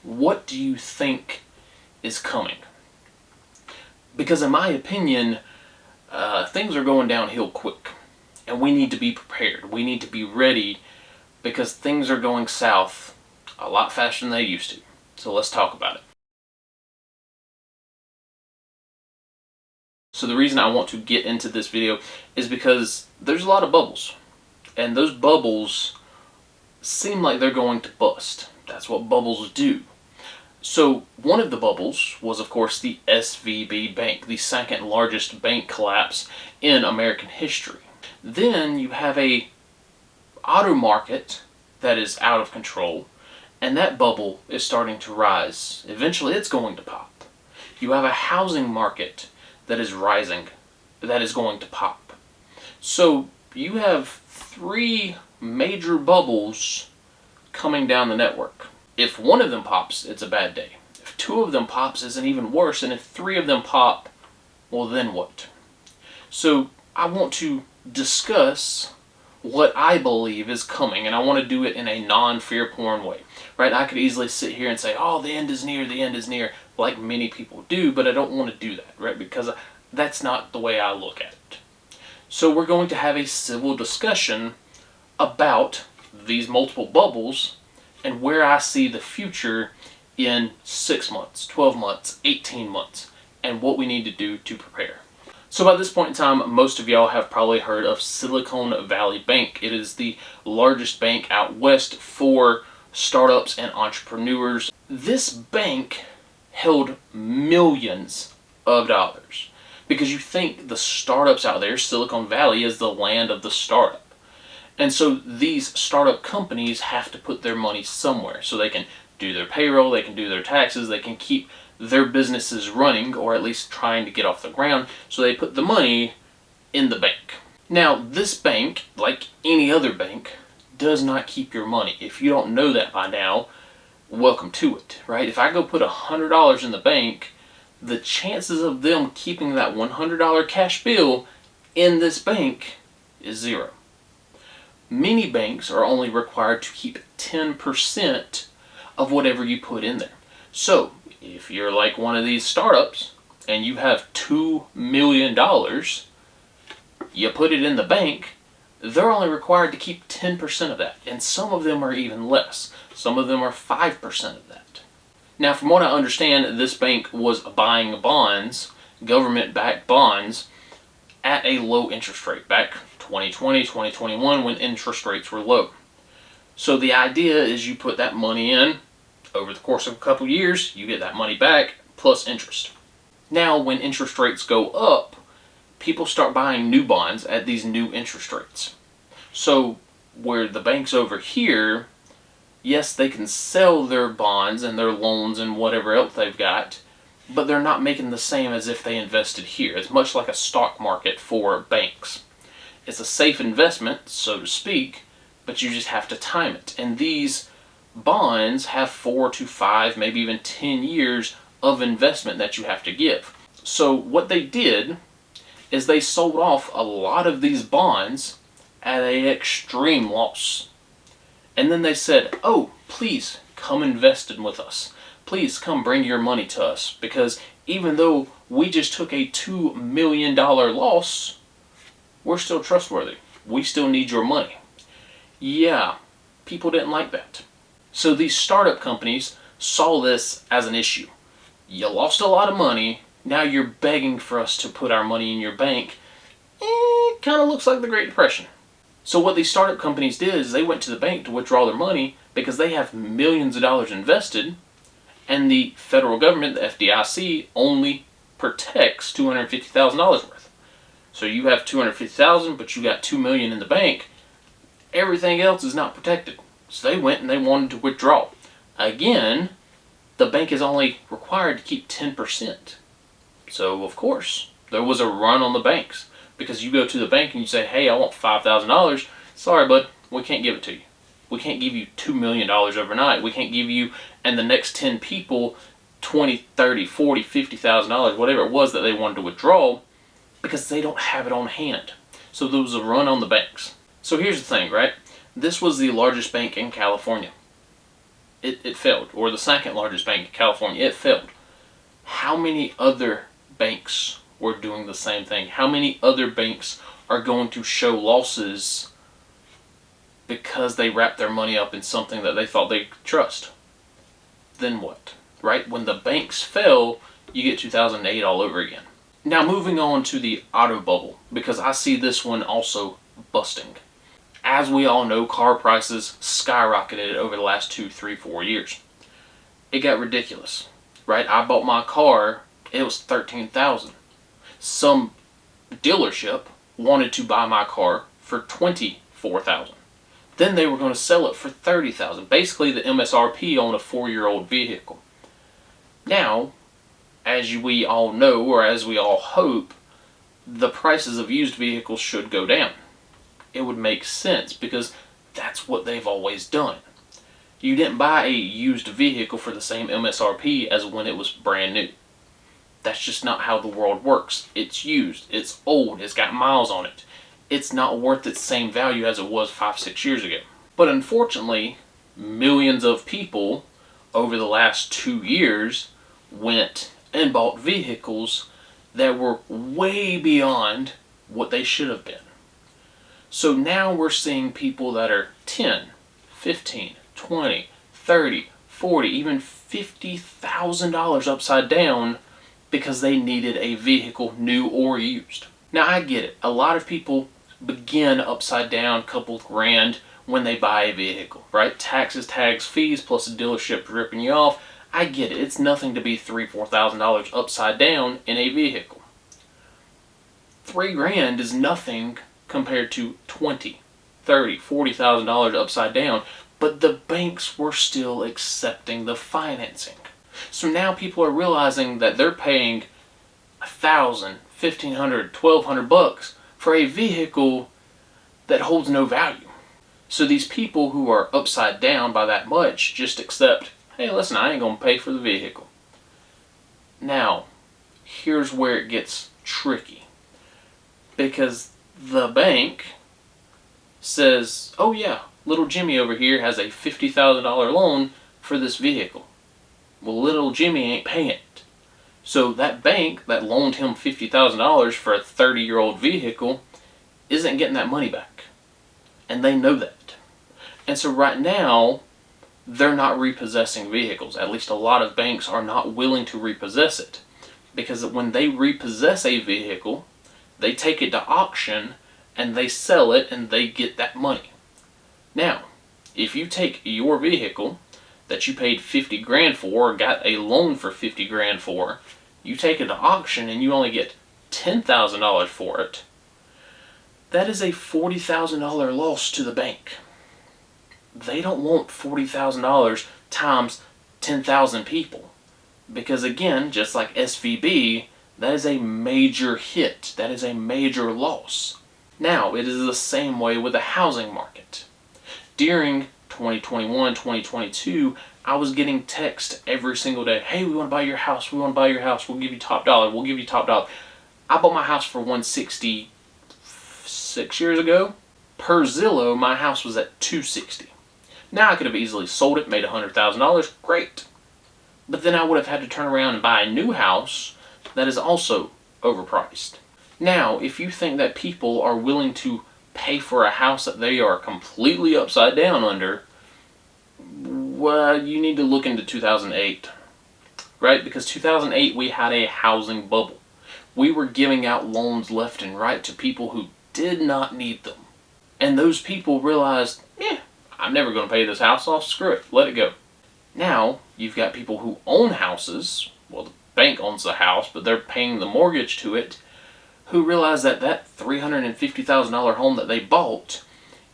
what do you think is coming? Because in my opinion, things are going downhill quick, and we need to be prepared. We need to be ready because things are going south a lot faster than they used to. So let's talk about it. So the reason I want to get into this video is because there's a lot of bubbles, and those bubbles seem like they're going to bust. That's what bubbles do. So one of the bubbles was, of course, the SVB Bank, the second largest bank collapse in American history. Then you have a auto market that is out of control, and that bubble is starting to rise. Eventually it's going to pop. You have a housing market that is rising, that is going to pop. So you have three major bubbles coming down the network. If one of them pops, it's a bad day. If two of them pops, it's an even worse. And if three of them pop, well, then what? So I want to discuss what I believe is coming, and I want to do it in a non-fear porn way, right? I could easily sit here and say, oh, the end is near, like many people do, but I don't want to do that, right? Because that's not the way I look at it. So we're going to have a civil discussion about these multiple bubbles and where I see the future in 6 months, 12 months, 18 months, and what we need to do to prepare. So by this point in time, most of y'all have probably heard of Silicon Valley Bank. It is the largest bank out west for startups and entrepreneurs. This bank held millions of dollars because you think the startups out there, Silicon Valley is the land of the startup. And so these startup companies have to put their money somewhere so they can do their payroll, they can do their taxes, they can keep their businesses running, or at least trying to get off the ground, so they put the money in the bank. Now, this bank, like any other bank, does not keep your money. If you don't know that by now, welcome to it, right? If I go put $100 in the bank, the chances of them keeping that $100 cash bill in this bank is 0. Many banks are only required to keep 10% of whatever you put in there. So, if you're like one of these startups and you have $2 million, you put it in the bank, they're only required to keep 10% of that. And some of them are even less. Some of them are 5% of that. Now, from what I understand, this bank was buying bonds, government-backed bonds, at a low interest rate back 2020, 2021 when interest rates were low. So the idea is you put that money in, over the course of a couple years, you get that money back plus interest. Now when interest rates go up, people start buying new bonds at these new interest rates. So where the banks over here, yes, they can sell their bonds and their loans and whatever else they've got, but they're not making the same as if they invested here. It's much like a stock market for banks. It's a safe investment, so to speak, but you just have to time it. And these bonds have 4 to 5, maybe even 10 years of investment that you have to give. So what they did is they sold off a lot of these bonds at an extreme loss. And then they said, oh, please come invest with us. Please come bring your money to us, because even though we just took a $2 million loss, we're still trustworthy. We still need your money. Yeah, people didn't like that. So these startup companies saw this as an issue. You lost a lot of money, now you're begging for us to put our money in your bank. Kind of looks like the Great Depression. So what these startup companies did is they went to the bank to withdraw their money because they have millions of dollars invested, and the federal government, the FDIC, only protects $250,000 worth. So you have $250,000, but you got $2 million in the bank. Everything else is not protected. So they went and they wanted to withdraw. Again, the bank is only required to keep 10%. So of course, there was a run on the banks, because you go to the bank and you say, hey, I want $5,000. Sorry, bud, we can't give it to you. We can't give you $2 million overnight. We can't give you and the next 10 people $20, $30, $40, $50,000, whatever it was that they wanted to withdraw, because they don't have it on hand. So there was a run on the banks. So here's the thing, right? This was the largest bank in California. it failed. Or the second largest bank in California, it failed. How many other banks were doing the same thing? How many other banks are going to show losses because they wrapped their money up in something that they thought they could trust? Then what? Right? When the banks fail, you get 2008 all over again. Now moving on to the auto bubble, because I see this one also busting. As we all know, car prices skyrocketed over the last 2, 3, 4 years. It got ridiculous, right? I bought my car, it was $13,000. Some dealership wanted to buy my car for $24,000. Then they were going to sell it for $30,000, basically the MSRP on a 4-year-old vehicle. Now, as we all know, or as we all hope, the prices of used vehicles should go down. It would make sense because that's what they've always done. You didn't buy a used vehicle for the same MSRP as when it was brand new. That's just not how the world works. It's used, it's old, it's got miles on it. It's not worth its same value as it was 5, 6 years ago. But unfortunately, millions of people over the last 2 years went and bought vehicles that were way beyond what they should have been. So now we're seeing people that are 10, 15, 20, 30, 40, even $50,000 upside down because they needed a vehicle new or used. Now I get it. A lot of people begin upside down, a couple grand when they buy a vehicle, right? Taxes, tags, fees, plus a dealership ripping you off. I get it. It's nothing to be $3,000, $4,000 upside down in a vehicle. $3,000 is nothing compared to $20,000, $30,000, $40,000 upside down, but the banks were still accepting the financing. So now people are realizing that they're paying $1,000, $1,500, $1,200 for a vehicle that holds no value. So these people who are upside down by that much just accept, hey, listen, I ain't gonna pay for the vehicle. Now, here's where it gets tricky. Because the bank says, oh yeah, little Jimmy over here has a $50,000 loan for this vehicle. Well, little Jimmy ain't paying it. So that bank that loaned him $50,000 for a 30-year-old vehicle isn't getting that money back. And they know that. And so right now, they're not repossessing vehicles. At least a lot of banks are not willing to repossess it. Because when they repossess a vehicle, they take it to auction and they sell it and they get that money. Now, if you take your vehicle that you paid 50 grand for or got a loan for 50 grand for, you take it to auction and you only get $10,000 for it, that is a $40,000 loss to the bank. They don't want $40,000 times 10,000 people. Because again, just like SVB, that is a major hit. That is a major loss. Now, it is the same way with the housing market. During 2021, 2022, I was getting text every single day. Hey, we want to buy your house. We want to buy your house. We'll give you top dollar. We'll give you top dollar. I bought my house for $160 6 years ago. Per Zillow, my house was at $260. Now I could have easily sold it, made $100,000. Great. But then I would have had to turn around and buy a new house that is also overpriced. Now, if you think that people are willing to pay for a house that they are completely upside down under, well, you need to look into 2008, right? Because 2008, we had a housing bubble. We were giving out loans left and right to people who did not need them. And those people realized, I'm never going to pay this house off, screw it, let it go. Now, you've got people who own houses, well, the bank owns the house, but they're paying the mortgage to it, who realize that that $350,000 home that they bought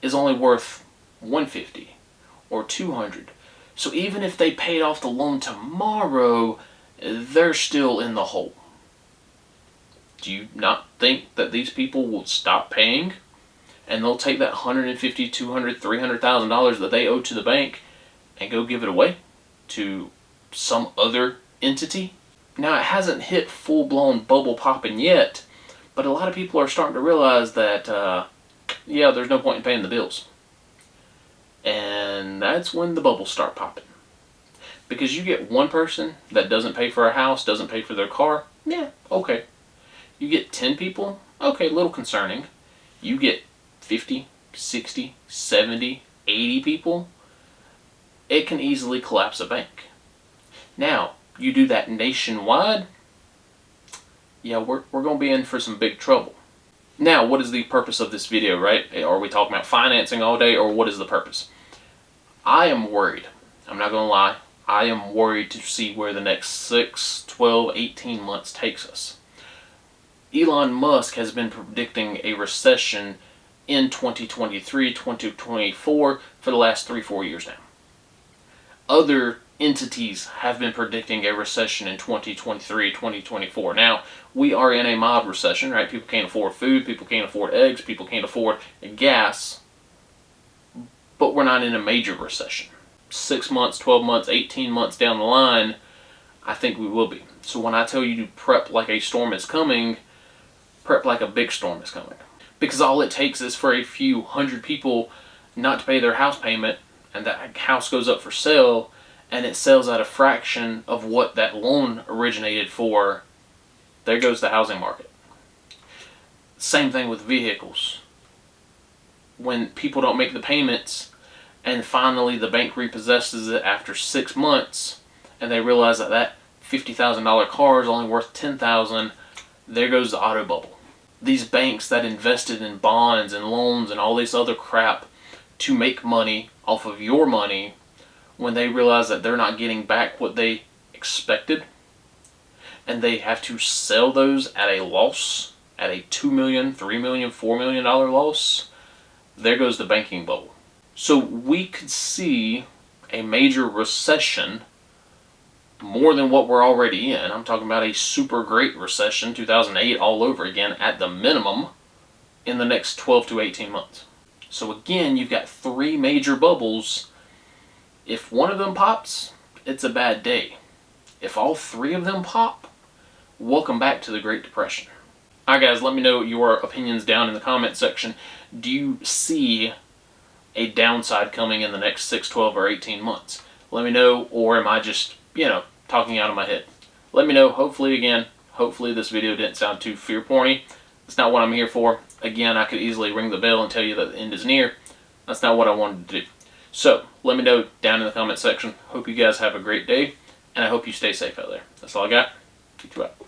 is only worth $150 or $200. So even if they paid off the loan tomorrow, they're still in the hole. Do you not think that these people will stop paying and they'll take that $150,000, $200,000, $300,000 that they owe to the bank and go give it away to some other entity? Now, it hasn't hit full-blown bubble popping yet, but a lot of people are starting to realize that, there's no point in paying the bills. And that's when the bubbles start popping. Because you get one person that doesn't pay for a house, doesn't pay for their car, yeah, okay. You get 10 people, okay, a little concerning. You get 50, 60, 70, 80 people, it can easily collapse a bank. Now, you do that nationwide, yeah, we're going to be in for some big trouble. Now, what is the purpose of this video, right? Are we talking about financing all day, or what is the purpose? I am worried. I'm not going to lie. I am worried to see where the next 6, 12, 18 months takes us. Elon Musk has been predicting a recession in 2023, 2024 for the last 3-4 years now. Other entities have been predicting a recession in 2023, 2024. Now, we are in a mild recession, right? People can't afford food, people can't afford eggs, people can't afford gas, but we're not in a major recession. 6 months, 12 months, 18 months down the line, I think we will be. So when I tell you to prep like a storm is coming, prep like a big storm is coming. Because all it takes is for a few hundred people not to pay their house payment, and that house goes up for sale, and it sells at a fraction of what that loan originated for. There goes the housing market. Same thing with vehicles. When people don't make the payments, and finally the bank repossesses it after 6 months, and they realize that that $50,000 car is only worth $10,000, there goes the auto bubble. These banks that invested in bonds and loans and all this other crap to make money off of your money, when they realize that they're not getting back what they expected, and they have to sell those at a loss, at a $2 million, $3 million, $4 million loss, there goes the banking bubble. So we could see a major recession, more than what we're already in. I'm talking about a super great recession, 2008 all over again at the minimum, in the next 12 to 18 months. So again, you've got 3 major bubbles. If one of them pops, it's a bad day. If all 3 of them pop, welcome back to the Great Depression. Alright guys, let me know your opinions down in the comment section. Do you see a downside coming in the next 6, 12, or 18 months? Let me know, or am I just, talking out of my head? Let me know. Hopefully this video didn't sound too fear porny. That's not what I'm here for. Again, I could easily ring the bell and tell you that the end is near. That's not what I wanted to do. So, let me know down in the comment section. Hope you guys have a great day, and I hope you stay safe out there. That's all I got. Keep you out.